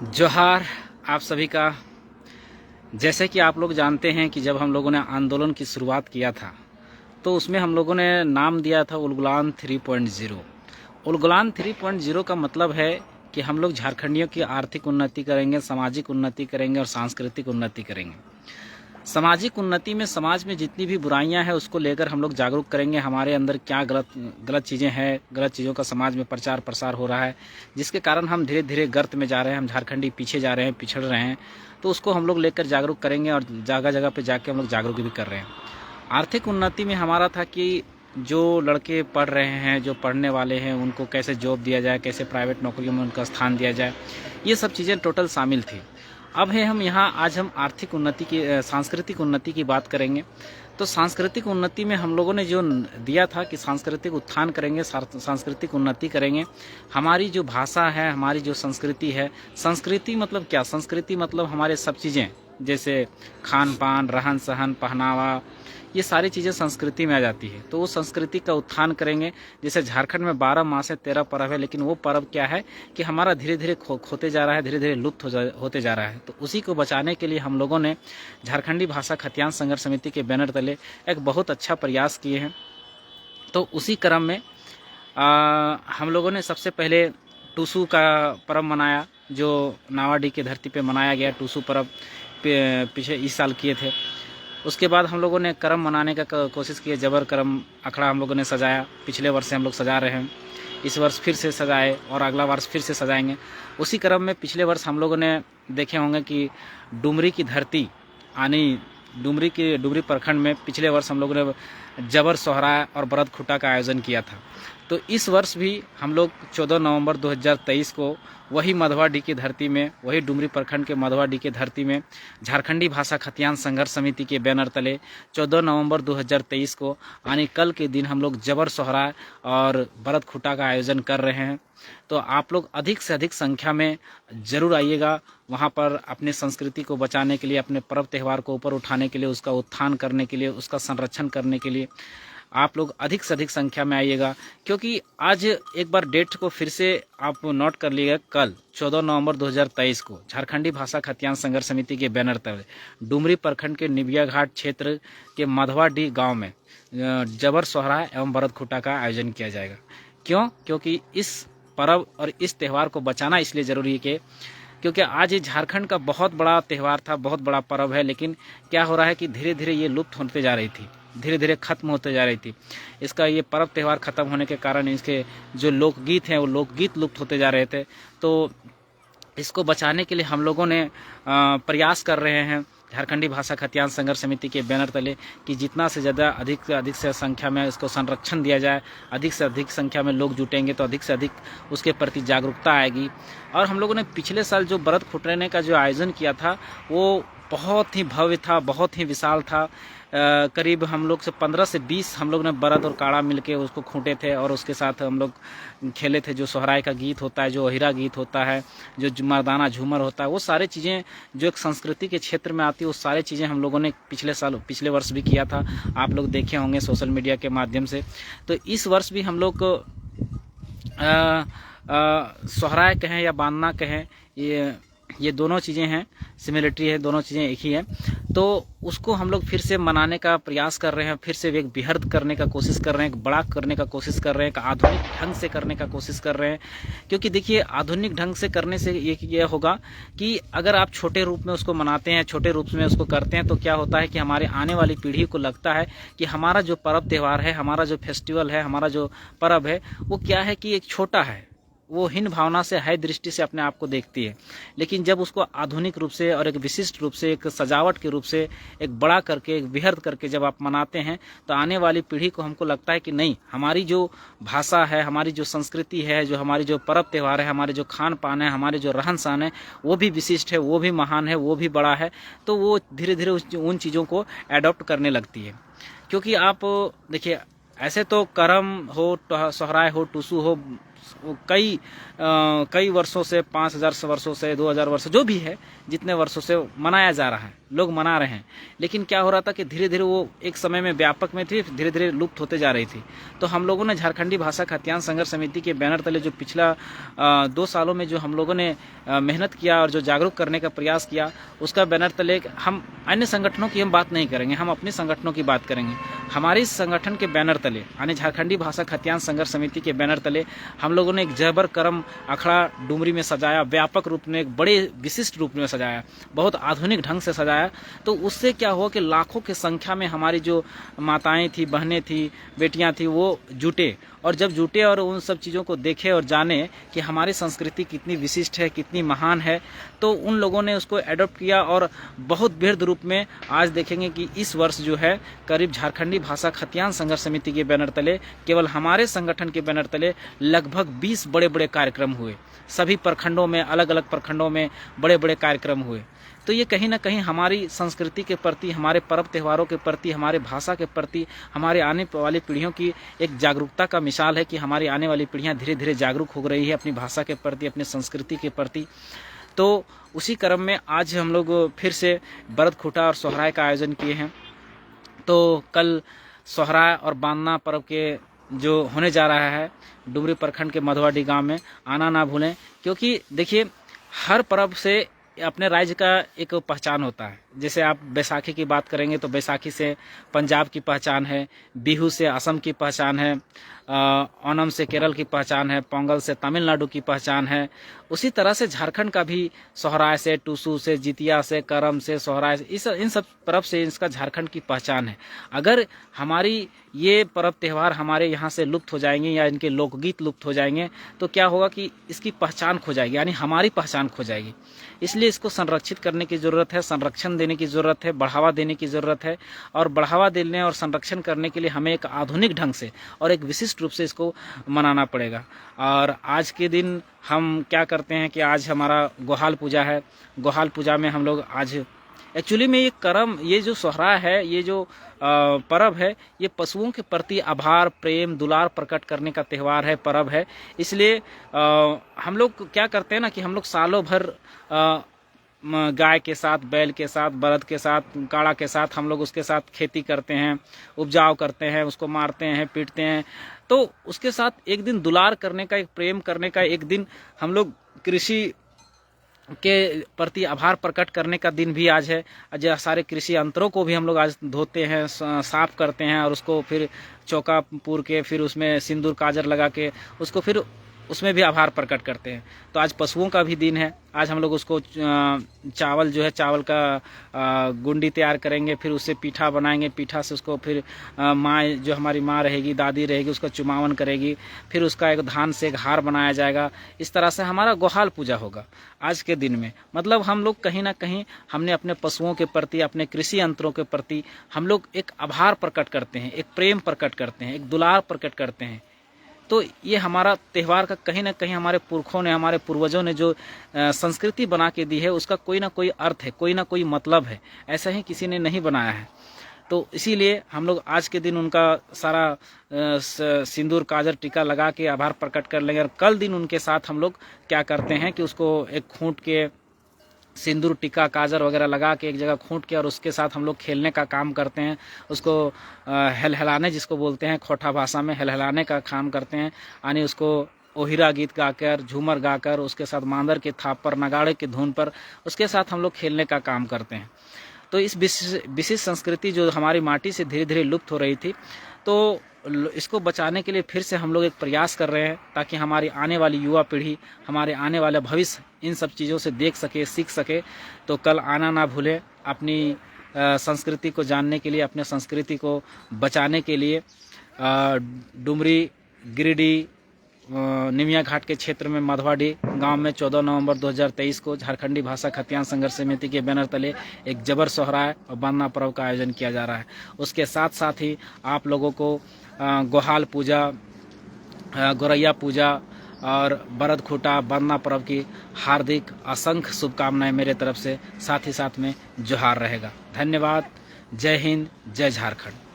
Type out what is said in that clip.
जोहार आप सभी का। जैसे कि आप लोग जानते हैं कि जब हम लोगों ने आंदोलन की शुरुआत किया था तो उसमें हम लोगों ने नाम दिया था उलगुलान 3.0। उलगुलान 3.0 का मतलब है कि हम लोग झारखंडियों की आर्थिक उन्नति करेंगे, सामाजिक उन्नति करेंगे और सांस्कृतिक उन्नति करेंगे। सामाजिक उन्नति में समाज में जितनी भी बुराइयां हैं उसको लेकर हम लोग जागरूक करेंगे। हमारे अंदर क्या गलत गलत चीज़ें हैं, गलत चीज़ों का समाज में प्रचार प्रसार हो रहा है जिसके कारण हम धीरे धीरे गर्त में जा रहे हैं, हम झारखंडी पीछे जा रहे हैं, पिछड़ रहे हैं। तो उसको हम लोग लेकर जागरूक करेंगे और जगह जगह पे जाके हम लोग जागरूक भी कर रहे हैं। आर्थिक उन्नति में हमारा था कि जो लड़के पढ़ रहे हैं, जो पढ़ने वाले हैं, उनको कैसे जॉब दिया जाए, कैसे प्राइवेट नौकरियों में उनका स्थान दिया जाए, ये सब चीज़ें टोटल शामिल थी। अब है हम यहाँ आज हम आर्थिक उन्नति की सांस्कृतिक उन्नति की बात करेंगे। तो सांस्कृतिक उन्नति में हम लोगों ने जो दिया था कि सांस्कृतिक उत्थान करेंगे, सांस्कृतिक उन्नति करेंगे। हमारी जो भाषा है, हमारी जो संस्कृति है, संस्कृति मतलब क्या, संस्कृति मतलब हमारे सब चीज़ें जैसे खान पान, रहन सहन, पहनावा, ये सारी चीज़ें संस्कृति में आ जाती है। तो वो संस्कृति का उत्थान करेंगे। जैसे झारखंड में 12 मास है, 13 पर्व है, लेकिन वो पर्व क्या है कि हमारा धीरे धीरे खोते जा रहा है, धीरे धीरे लुप्त होते जा रहा है। तो उसी को बचाने के लिए हम लोगों ने झारखंडी भाषा खतियान संघर्ष समिति के बैनर तले एक बहुत अच्छा प्रयास किए हैं। तो उसी क्रम में हम लोगों ने सबसे पहले टूसू का पर्व मनाया, जो नावाडी की धरती पे मनाया गया। टूसू पर्व पीछे इस साल किए थे। उसके बाद हम लोगों ने करम मनाने का कोशिश की। जबर करम अखड़ा हम लोगों ने सजाया। पिछले वर्ष से हम लोग सजा रहे हैं, इस वर्ष फिर से सजाए और अगला वर्ष फिर से सजाएंगे। उसी क्रम में पिछले वर्ष हम लोगों ने देखे होंगे कि डुमरी की धरती आनी डुमरी प्रखंड में पिछले वर्ष हम लोगों ने जबर सोहराय और बरद खुटा का आयोजन किया था। तो इस वर्ष भी हम लोग 14 नवंबर 2023 को वही मधवाडी की धरती में, वही डुमरी प्रखंड के मधवाडी की धरती में झारखंडी भाषा खतियान संघर्ष समिति के बैनर तले 14 नवंबर 2023 को यानी कल के दिन हम लोग जबर सोहराय और बरद खुटा का आयोजन कर रहे हैं। तो आप लोग अधिक से अधिक संख्या में ज़रूर आइएगा वहाँ पर, अपने संस्कृति को बचाने के लिए, अपने पर्व त्यौहार को ऊपर उठाने के लिए, उसका उत्थान करने के लिए, उसका संरक्षण करने के लिए आप लोग अधिक से अधिक संख्या में आइएगा। क्योंकि आज एक बार डेट को फिर से आप नोट कर लीजिएगा, कल 14 नवंबर 2023 को झारखंडी भाषा खतियान संघर्ष समिति के बैनर तले डुमरी प्रखंड के निबिया घाट क्षेत्र के मधवाडी गांव में जबर सोहराय एवं बरद खुटा का आयोजन किया जाएगा। क्यों? क्योंकि इस पर्व और इस त्यौहार को बचाना इसलिए ज़रूरी है कि क्योंकि आज ये झारखंड का बहुत बड़ा त्यौहार था, बहुत बड़ा पर्व है, लेकिन क्या हो रहा है कि धीरे धीरे ये लुप्त होते जा रही थी, धीरे धीरे खत्म होते जा रही थी। इसका ये पर्व त्यौहार खत्म होने के कारण इसके जो लोकगीत हैं वो लोकगीत लुप्त होते जा रहे थे। तो इसको बचाने के लिए हम लोगों ने प्रयास कर रहे हैं झारखंडी भाषा खतियान संघर्ष समिति के बैनर तले कि जितना से ज़्यादा अधिक से संख्या में इसको संरक्षण दिया जाए। अधिक से अधिक संख्या में लोग जुटेंगे तो अधिक से अधिक उसके प्रति जागरूकता आएगी। और हम लोगों ने पिछले साल जो बरद खुटने का जो आयोजन किया था वो बहुत ही भव्य था, बहुत ही विशाल था। करीब हम लोग से 15 से 20 हम लोग ने बरद और काड़ा मिलके उसको खूंटे थे और उसके साथ हम लोग खेले थे। जो सोहराय का गीत होता है, जो अहिरा गीत होता है, जो मर्दाना झूमर होता है, वो सारे चीज़ें जो एक संस्कृति के क्षेत्र में आती है, वो सारे चीज़ें हम लोगों ने पिछले वर्ष भी किया था। आप लोग देखे होंगे सोशल मीडिया के माध्यम से। तो इस वर्ष भी हम लोग सोहराय कहें या बांधना कहें, ये दोनों चीज़ें हैं, सिमिलरिटी है, दोनों चीज़ें एक ही हैं। तो उसको हम लोग फिर से मनाने का प्रयास कर रहे हैं, फिर से एक बिहर्द करने का कोशिश कर रहे हैं, एक बड़ा करने का कोशिश कर रहे हैं, एक आधुनिक ढंग से करने का कोशिश कर रहे हैं। क्योंकि देखिए, आधुनिक ढंग से करने से ये होगा कि अगर आप छोटे रूप में उसको मनाते हैं, छोटे रूप में उसको करते हैं, तो क्या होता है कि हमारे आने वाली पीढ़ी को लगता है कि हमारा जो पर्व त्यौहार है, हमारा जो फेस्टिवल है, हमारा जो पर्व है, वो क्या है कि एक छोटा है, वो हीन भावना से, है दृष्टि से अपने आप को देखती है। लेकिन जब उसको आधुनिक रूप से और एक विशिष्ट रूप से, एक सजावट के रूप से, एक बड़ा करके, एक विहर्द करके जब आप मनाते हैं, तो आने वाली पीढ़ी को हमको लगता है कि नहीं, हमारी जो भाषा है, हमारी जो संस्कृति है, जो हमारी जो पर्व त्यौहार है, हमारे जो खान पान है, हमारे जो रहन सहन है, वो भी विशिष्ट है, वो भी महान है, वो भी बड़ा है। तो वो धीरे धीरे उन चीज़ों को एडॉप्ट करने लगती है। क्योंकि आप देखिए, ऐसे तो करम हो, सोहराय हो, टूसू हो, कई वर्षों से, 5000 वर्षों से, 2000 वर्षों, जो भी है, जितने वर्षों से मनाया जा रहा है, लोग मना रहे हैं। लेकिन क्या हो रहा था कि धीरे धीरे वो एक समय में व्यापक में थी, धीरे धीरे लुप्त होते जा रही थी। तो हम लोगों ने झारखंडी भाषा खतियान संघर्ष समिति के बैनर तले जो पिछला 2 सालों में जो हम लोगों ने मेहनत किया और जो जागरूक करने का प्रयास किया, उसका बैनर तले हम अन्य संगठनों की हम बात नहीं करेंगे, हम अपने संगठनों की बात करेंगे। हमारे इस संगठन के बैनर तले, यानी झारखंडी भाषा खतियान संघर्ष समिति के बैनर तले हम लोगों ने एक जबर करम अखड़ा डुमरी में सजाया, व्यापक रूप में, एक बड़े विशिष्ट रूप में सजाया, बहुत आधुनिक ढंग से सजाया। तो उससे क्या हुआ कि लाखों की संख्या में हमारी जो माताएं थी, बहनें थी, बेटियां थी, वो जुटे। और जब जुटे और उन सब चीज़ों को देखे और जाने कि हमारी संस्कृति कितनी विशिष्ट है, कितनी महान है, तो उन लोगों ने उसको एडॉप्ट किया। और बहुत बृहद रूप में आज देखेंगे कि इस वर्ष जो है करीब झारखंडी भाषा खतियान संघर्ष समिति के बैनर तले, केवल हमारे संगठन के बैनर तले लगभग 20 बड़े बड़े कार्यक्रम हुए। सभी प्रखंडों में, अलग अलग प्रखंडों में बड़े बड़े कार्यक्रम हुए। तो ये कहीं ना कहीं हमारी संस्कृति के प्रति, हमारे पर्व त्योहारों के प्रति, हमारे भाषा के प्रति, हमारे आने वाली पीढ़ियों की एक जागरूकता का मिसाल है कि हमारी आने वाली पीढ़ियां धीरे धीरे जागरूक हो रही है अपनी भाषा के प्रति, अपनी संस्कृति के प्रति। तो उसी क्रम में आज हम लोग फिर से बरत खूटा और सोहराय का आयोजन किए हैं। तो कल सोहराय और बांधना पर्व के जो होने जा रहा है डुमरी प्रखंड के मधवाडी गांव में, आना ना भूलें। क्योंकि देखिए, हर पर्व से अपने राज्य का एक पहचान होता है। जैसे आप बैसाखी की बात करेंगे तो बैसाखी से पंजाब की पहचान है, बिहू से असम की पहचान है, ओणम से केरल की पहचान है, पोंगल से तमिलनाडु की पहचान है। उसी तरह से झारखंड का भी सोहराय से, टूसू से, जितिया से, करम से, सोहराय से, इन सब पर्व से इसका झारखंड की पहचान है। अगर हमारी ये पर्व त्यौहार हमारे यहाँ से लुप्त हो जाएंगे या इनके लोकगीत लुप्त हो जाएंगे तो क्या होगा कि इसकी पहचान खो जाएगी, यानी हमारी पहचान खो जाएगी। इसलिए इसको संरक्षित करने की ज़रूरत है, संरक्षण देने की ज़रूरत है, बढ़ावा देने की ज़रूरत है। और बढ़ावा देने और संरक्षण करने के लिए हमें एक आधुनिक ढंग से और एक विशिष्ट रूप से इसको मनाना पड़ेगा। और आज के दिन हम क्या करते हैं कि आज हमारा गोहाल पूजा है। गोहाल पूजा में हम लोग आज एक्चुअली में ये जो सोहराय है, ये जो पर्व है, ये पशुओं के प्रति आभार, प्रेम, दुलार प्रकट करने का त्यौहार है, पर्व है। इसलिए हम लोग क्या करते हैं ना कि हम लोग सालों भर गाय के साथ, बैल के साथ, बलद के साथ, काड़ा के साथ हम लोग उसके साथ खेती करते हैं, उपजाऊ करते हैं, उसको मारते हैं, पीटते हैं। तो उसके साथ एक दिन दुलार करने का, एक प्रेम करने का एक दिन हम लोग कृषि के प्रति आभार प्रकट करने का दिन भी आज है। आज सारे कृषि यंत्रों को भी हम लोग आज धोते हैं, साफ करते हैं और उसको फिर चौका पूर के, फिर उसमें सिंदूर काजर लगा के उसको फिर उसमें भी आभार प्रकट करते हैं। तो आज पशुओं का भी दिन है। आज हम लोग उसको चावल जो है, चावल का गुंडी तैयार करेंगे, फिर उससे पीठा बनाएंगे, पीठा से उसको फिर माँ, जो हमारी माँ रहेगी, दादी रहेगी, उसका चुमावन करेगी, फिर उसका एक धान से एक हार बनाया जाएगा। इस तरह से हमारा गोहाल पूजा होगा आज के दिन में। मतलब हम लोग कहीं ना कहीं हमने अपने पशुओं के प्रति, अपने कृषि यंत्रों के प्रति हम लोग एक आभार प्रकट करते हैं, एक प्रेम प्रकट करते हैं, एक दुलार प्रकट करते हैं। तो ये हमारा त्यौहार का कहीं ना कहीं हमारे पुरखों ने, हमारे पूर्वजों ने जो संस्कृति बना के दी है, उसका कोई ना कोई अर्थ है, कोई ना कोई मतलब है। ऐसा ही किसी ने नहीं बनाया है। तो इसीलिए हम लोग आज के दिन उनका सारा सिंदूर काजर टीका लगा के आभार प्रकट कर लेंगे। और कल दिन उनके साथ हम लोग क्या करते हैं कि उसको एक खूंट के सिंदूर टीका काजर वगैरह लगा के एक जगह खूंट के, और उसके साथ हम लोग खेलने का काम करते हैं। उसको हलहलाने, जिसको बोलते हैं खोटा भाषा में, हलहलाने का काम करते हैं। यानी उसको ओहिरा गीत गाकर, झूमर गाकर, उसके साथ मांदर के थाप पर, नगाड़े की धुन पर उसके साथ हम लोग खेलने का काम करते हैं। तो इस विशेष संस्कृति जो हमारी माटी से धीरे धीरे लुप्त हो रही थी, तो इसको बचाने के लिए फिर से हम लोग एक प्रयास कर रहे हैं, ताकि हमारी आने वाली युवा पीढ़ी, हमारे आने वाला भविष्य इन सब चीज़ों से देख सके, सीख सके। तो कल आना ना भूलें। अपनी संस्कृति को जानने के लिए, अपने संस्कृति को बचाने के लिए डुमरी, गिरिडीह, निमिया घाट के क्षेत्र में मधवाडी गांव में 14 नवंबर 2023 को झारखंडी भाषा खतियान संघर्ष समिति के बैनर तले एक जबर सोहराय और बांधना पर्व का आयोजन किया जा रहा है। उसके साथ साथ ही आप लोगों को गोहाल पूजा, गोरैया पूजा और बरद खूटा, बांधना पर्व की हार्दिक असंख्य शुभकामनाएं मेरे तरफ से, साथ ही साथ में जोहार रहेगा। धन्यवाद। जय हिंद, जय झारखंड।